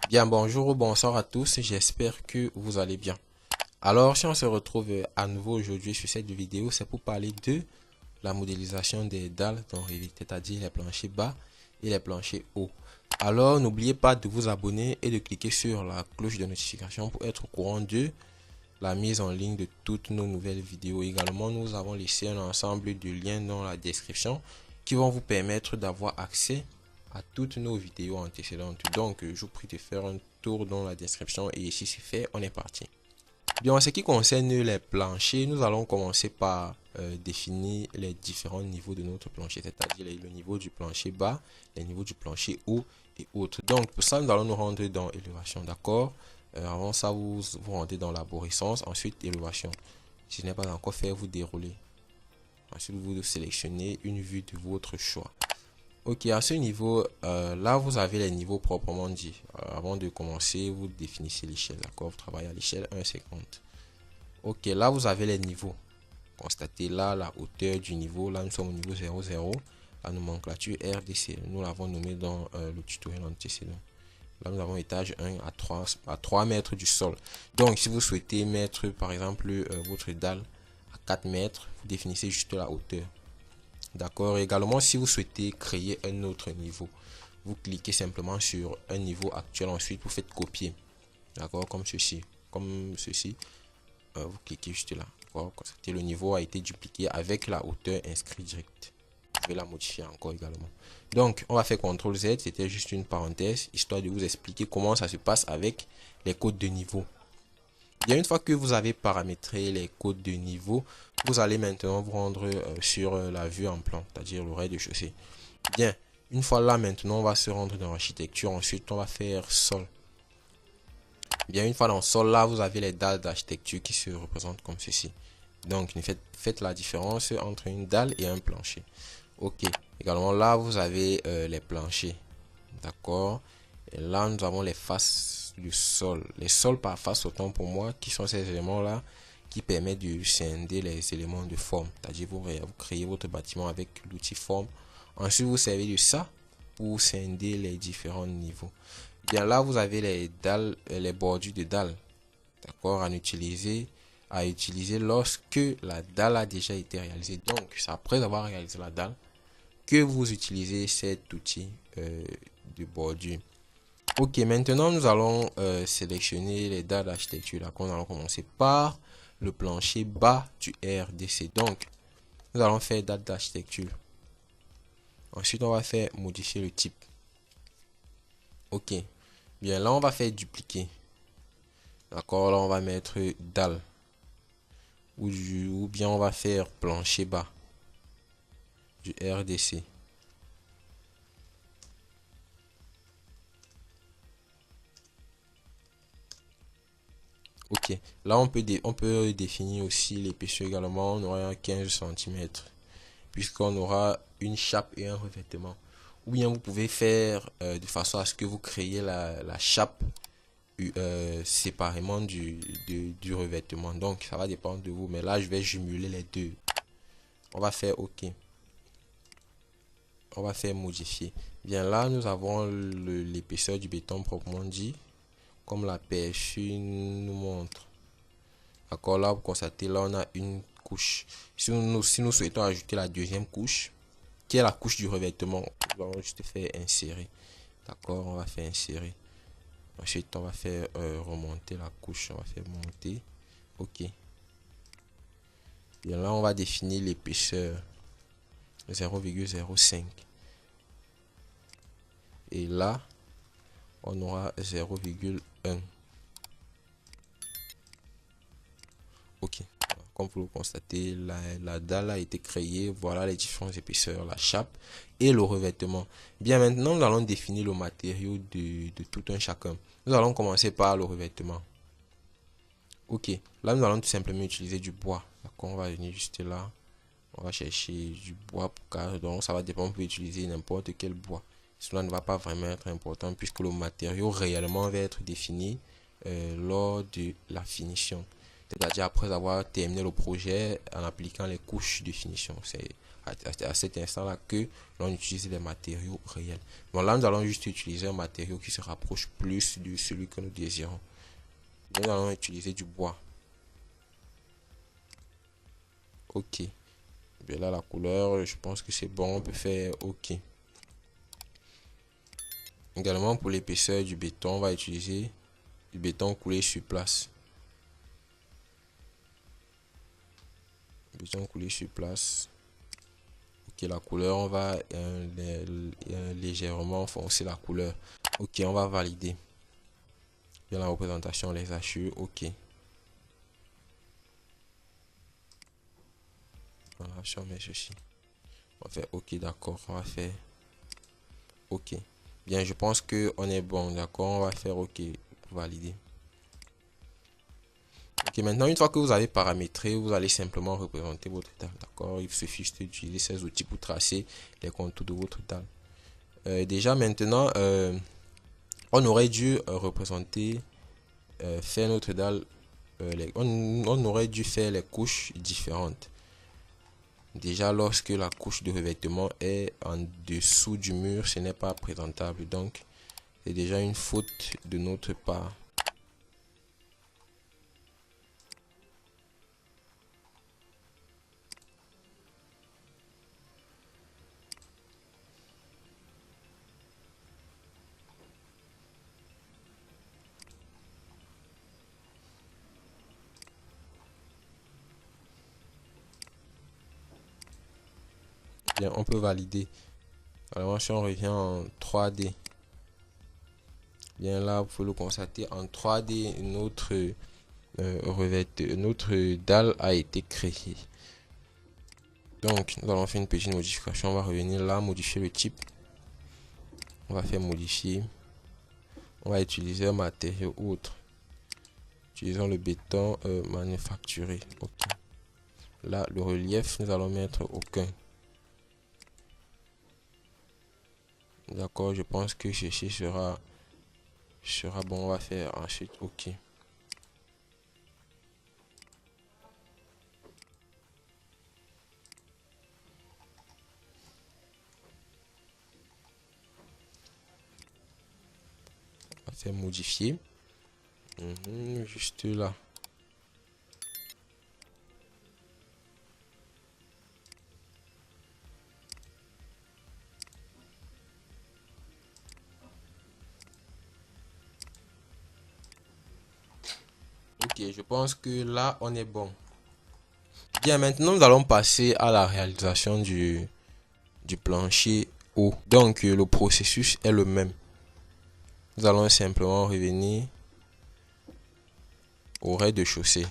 Bien, bonjour ou bonsoir à tous, j'espère que vous allez bien. Alors, si on se retrouve à nouveau aujourd'hui sur cette vidéo, c'est pour parler de la modélisation des dalles dans Revit, c'est-à-dire les planchers bas et les planchers hauts. Alors, n'oubliez pas de vous abonner et de cliquer sur la cloche de notification pour être au courant de la mise en ligne de toutes nos nouvelles vidéos. Également, nous avons laissé un ensemble de liens dans la description qui vont vous permettre d'avoir accès à toutes nos vidéos antécédentes. Donc, je vous prie de faire un tour dans la description et ici c'est fait, on est parti. Bien, en ce qui concerne les planchers, nous allons commencer par définir les différents niveaux de notre plancher, c'est-à-dire le niveau du plancher bas, les niveaux du plancher haut et autres. Donc, pour ça, nous allons nous rendre dans élévation, d'accord? Avant ça, vous rendez dans l'arborescence, ensuite élévation. Si ce n'est pas encore fait, vous déroulez. Ensuite, vous sélectionnez une vue de votre choix. Ok, à ce niveau, là, vous avez les niveaux proprement dit. Avant de commencer, vous définissez l'échelle, d'accord? Vous travaillez à l'échelle 1,50. Ok, là, vous avez les niveaux. Constatez là la hauteur du niveau. Là, nous sommes au niveau 0,0. La nomenclature RDC. Nous l'avons nommé dans le tutoriel antécédent. Là, nous avons étage 1 à 3 mètres du sol. Donc, si vous souhaitez mettre, par exemple, votre dalle à 4 mètres, vous définissez juste la hauteur. D'accord. Également, si vous souhaitez créer un autre niveau, vous cliquez simplement sur un niveau actuel. Ensuite, vous faites copier. D'accord. Comme ceci. Comme ceci. Vous cliquez juste là. Constatez, le niveau a été dupliqué avec la hauteur inscrite direct. Vous pouvez la modifier encore également. Donc, on va faire CTRL Z. C'était juste une parenthèse, histoire de vous expliquer comment ça se passe avec les codes de niveau. Bien, une fois que vous avez paramétré les codes de niveau, vous allez maintenant vous rendre sur la vue en plan, c'est-à-dire le rez-de-chaussée. Bien, une fois là, maintenant, on va se rendre dans l'architecture. Ensuite, on va faire sol. Bien, une fois dans sol, là, vous avez les dalles d'architecture qui se représentent comme ceci. Donc, faites la différence entre une dalle et un plancher. Ok. Également, là, vous avez les planchers. D'accord. Et là, nous avons les faces du sol. Les sols par face, autant pour moi, qui sont ces éléments-là qui permettent de scinder les éléments de forme. C'est-à-dire, vous créez votre bâtiment avec l'outil forme. Ensuite, vous servez de ça pour scinder les différents niveaux. Bien, là, vous avez les dalles, les bordures de dalles. D'accord, à utiliser lorsque la dalle a déjà été réalisée. Donc, c'est après avoir réalisé la dalle que vous utilisez cet outil de bordure. Ok, maintenant nous allons sélectionner les dalles d'architecture. D'accord, nous allons commencer par le plancher bas du RDC. Donc, nous allons faire date d'architecture. Ensuite, on va faire modifier le type. Ok, bien là, on va faire dupliquer. D'accord, là, on va mettre dalle. Ou bien on va faire plancher bas du RDC. Ok, là on peut définir aussi l'épaisseur également. On aura 15 cm puisqu'on aura une chape et un revêtement. Ou bien vous pouvez faire de façon à ce que vous créez la chape séparément du revêtement. Donc ça va dépendre de vous. Mais là je vais jumeler les deux. On va faire OK. On va faire modifier. Bien là nous avons l'épaisseur du béton proprement dit, comme la perche nous montre. D'accord, là vous constatez, là on a une couche. Si nous souhaitons ajouter la deuxième couche, qui est la couche du revêtement, nous allons juste faire insérer. D'accord, on va faire insérer. Ensuite on va faire remonter la couche, on va faire monter. Ok. Bien là on va définir l'épaisseur 0,05. Et là on aura 0,1. Ok, comme vous le constatez, la dalle a été créée. Voilà les différentes épaisseurs, la chape et le revêtement. Bien, maintenant nous allons définir le matériau de tout un chacun. Nous allons commencer par le revêtement. Ok, là nous allons tout simplement utiliser du bois. D'accord, on va venir juste là. On va chercher du bois pour car donc ça va dépendre. On peut utiliser n'importe quel bois. Cela ne va pas vraiment être important puisque le matériau réellement va être défini lors de la finition. C'est-à-dire après avoir terminé le projet en appliquant les couches de finition. C'est à cet instant-là que l'on utilise des matériaux réels. Bon, là, nous allons juste utiliser un matériau qui se rapproche plus de celui que nous désirons. Nous allons utiliser du bois. Ok. Bien là, la couleur, je pense que c'est bon. On peut faire OK. Également, pour l'épaisseur du béton, on va utiliser du béton coulé sur place. Béton coulé sur place. Ok, la couleur, on va légèrement foncer la couleur. Ok, on va valider. Bien la représentation, les hachures. Ok. Voilà, on met ceci. On va faire OK, d'accord. On va faire OK. Bien, je pense que on est bon, d'accord. On va faire OK pour valider. Ok, maintenant, une fois que vous avez paramétré, vous allez simplement représenter votre dalle, d'accord. Il suffit juste d'utiliser ces outils pour tracer les contours de votre dalle. Déjà, maintenant, on aurait dû représenter, faire notre dalle. On aurait dû faire les couches différentes. Déjà, lorsque la couche de revêtement est en dessous du mur, ce n'est pas présentable. Donc, c'est déjà une faute de notre part. Bien, on peut valider. Alors, si on revient en 3D, bien là, vous pouvez le constater en 3D, notre notre dalle a été créée. Donc, nous allons faire une petite modification. On va revenir là, modifier le type. On va faire modifier. On va utiliser un matériau autre. Utilisons le béton manufacturé. Ok. Là, le relief, nous allons mettre aucun. D'accord, je pense que ceci sera bon. On va faire ensuite OK. On va faire modifier. Juste là. Ok, je pense que là, on est bon. Bien, maintenant, nous allons passer à la réalisation du plancher haut. Donc, le processus est le même. Nous allons simplement revenir au rez-de-chaussée.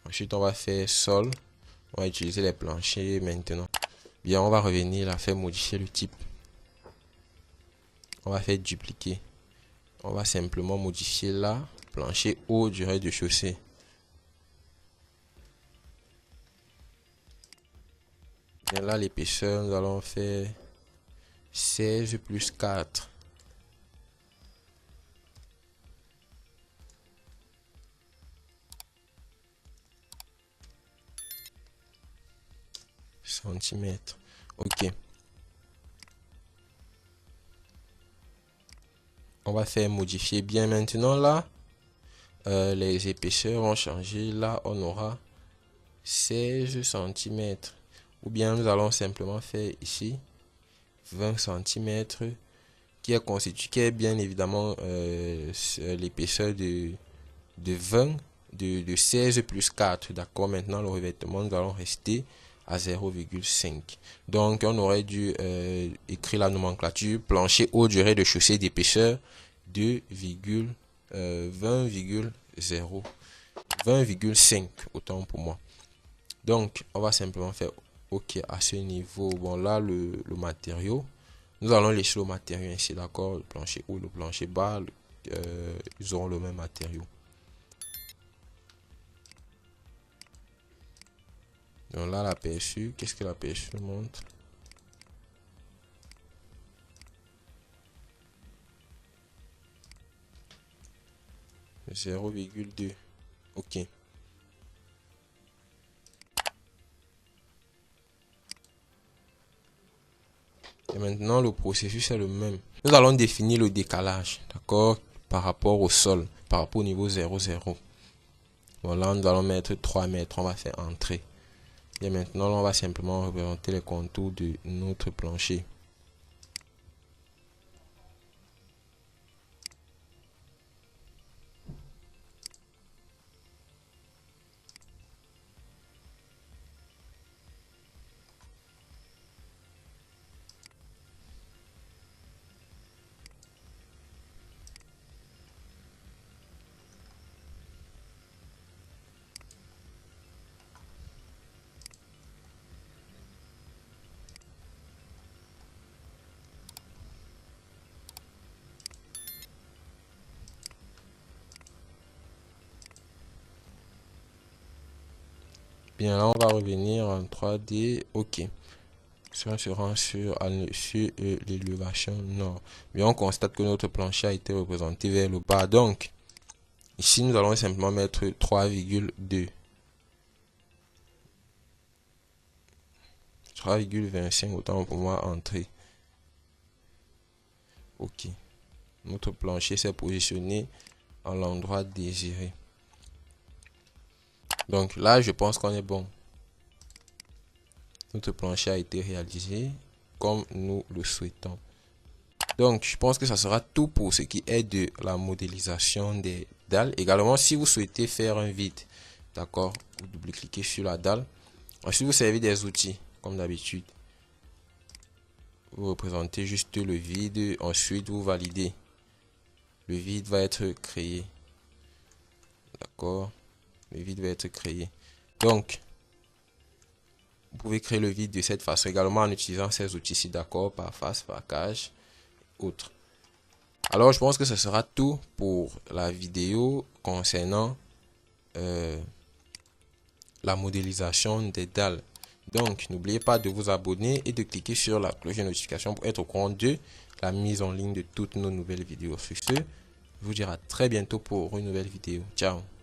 Ensuite, on va faire sol. On va utiliser les planchers maintenant. Bien, on va revenir là, faire modifier le type. On va faire dupliquer. On va simplement modifier là, plancher haut du rez-de-chaussée. Bien là, l'épaisseur, nous allons faire 16 plus 4. Centimètres. Ok. On va faire modifier bien maintenant là. Les épaisseurs vont changer. Là, on aura 16 cm. Ou bien nous allons simplement faire ici 20 cm qui est constitué, qui est bien évidemment l'épaisseur de 20 de 16 plus 4. D'accord, maintenant le revêtement, nous allons rester à 0,5. Donc on aurait dû écrire la nomenclature plancher haut du rez-de-chaussée d'épaisseur de 20,0 20,5 autant pour moi. Donc on va simplement faire OK à ce niveau. Bon là le matériau, nous allons laisser le matériau ainsi, d'accord. Le plancher haut, le plancher bas, ils auront le même matériau. Donc là, l'aperçu, qu'est-ce que l'aperçu montre? « 0,2. OK. Et maintenant, le processus est le même. Nous allons définir le décalage, d'accord, par rapport au sol, par rapport au niveau 0, 0. Bon, là, nous allons mettre 3 mètres, on va faire entrée. Et maintenant, là, on va simplement représenter les contours de notre plancher. Bien, là, on va revenir en 3D. OK. Si on se rend sur l'élévation nord. Bien, on constate que notre plancher a été représenté vers le bas. Donc, ici, nous allons simplement mettre 3,2. 3,25, autant pour moi, entrée. OK. Notre plancher s'est positionné à l'endroit désiré. Donc là, je pense qu'on est bon. Notre plancher a été réalisé comme nous le souhaitons. Donc, je pense que ça sera tout pour ce qui est de la modélisation des dalles. Également, si vous souhaitez faire un vide, d'accord, vous double-cliquez sur la dalle. Ensuite, vous servez des outils, comme d'habitude. Vous représentez juste le vide. Ensuite, vous validez. Le vide va être créé. D'accord. Le vide va être créé. Donc, vous pouvez créer le vide de cette façon également en utilisant ces outils-ci, d'accord, par face, par cage, autres. Alors, je pense que ce sera tout pour la vidéo concernant la modélisation des dalles. Donc, n'oubliez pas de vous abonner et de cliquer sur la cloche de notification pour être au courant de la mise en ligne de toutes nos nouvelles vidéos. Sur ce, je vous dis à très bientôt pour une nouvelle vidéo. Ciao!